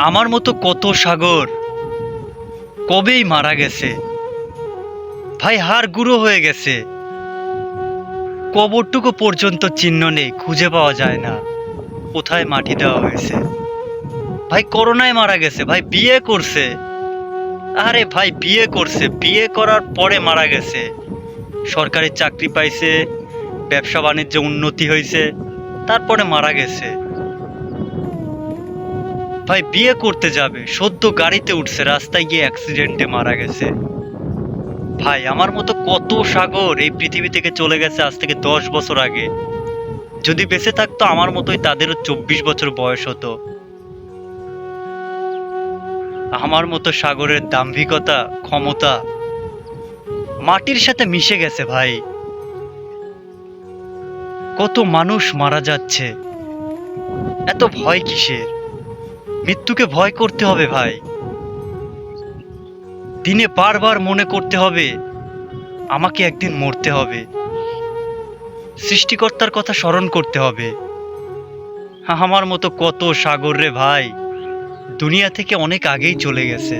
আমার মতো কত সাগর কবেই মারা গেছে ভাই, হাড় গুঁড়ো হয়ে গেছে। কবরটুকু পর্যন্ত চিহ্ন নেই, খুঁজে পাওয়া যায় না কোথায় মাটি দেওয়া হয়েছে। ভাই করোনায় মারা গেছে, ভাই বিয়ে করছে। আরে ভাই বিয়ে করছে, বিয়ে করার পরে মারা গেছে। সরকারি চাকরি পাইছে, ব্যবসা বাণিজ্যে উন্নতি হয়েছে, তারপরে মারা গেছে। ভাই বিয়ে করতে যাবে, সদ্য গাড়িতে উঠছে, রাস্তায় গিয়ে অ্যাক্সিডেন্টে মারা গেছে। ভাই আমার মতো কত সাগর এই পৃথিবী থেকে চলে গেছে আজ থেকে 10 বছর আগে। যদি বেঁচে থাকতো আমার মতোই তাদেরও 24 বছর বয়স হতো। আমার মতো সাগরের দাম্ভিকতা, ক্ষমতা মাটির সাথে মিশে গেছে ভাই। কত মানুষ মারা যাচ্ছে, এত ভয় কিসের? মৃত্যুকে ভয় করতে হবে ভাই। দিনে বারবার মনে করতে হবে আমাকে একদিন মরতে হবে। সৃষ্টিকর্তার কথা স্মরণ করতে হবে। আমার মতো কত সাগর রে ভাই, দুনিয়া থেকে অনেক আগেই চলে গেছে।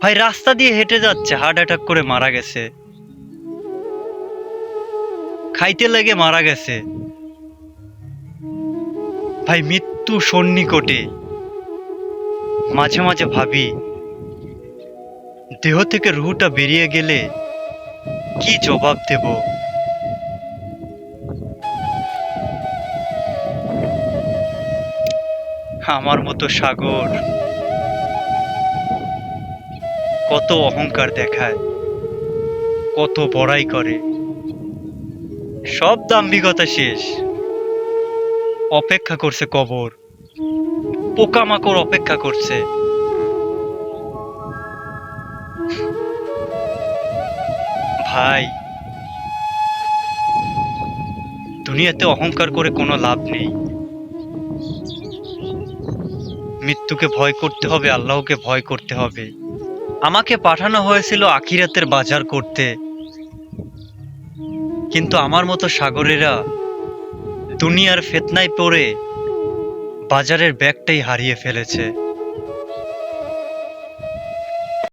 ভাই রাস্তা দিয়ে হেঁটে যাচ্ছে, হার্ট অ্যাটাক করে মারা গেছে। খাইতে লেগে মারা গেছে। ভাই মৃত্যু সন্নিকটে। মাঝে মাঝে ভাবি দেহ থেকে রুহটা বেরিয়ে গেলে কি জবাব দেব। আমার মতো সাগর কত অহংকার দেখায়, কত বড়াই করে, সব দাম্ভিকতা শেষ। অপেক্ষা করছে কবর, পোকামাকড় অপেক্ষা করছে। ভাই দুনিয়াতে অহংকার করে কোনো লাভ নেই। মৃত্যুকে ভয় করতে হবে, আল্লাহকে ভয় করতে হবে। আমাকে পাঠানো হয়েছিল আখিরাতের বাজার করতে, কিন্তু আমার মতো সাগরেরা দুনিয়ার ফিতনায় পড়ে বাজারের ব্যাগটাই হারিয়ে ফেলেছে।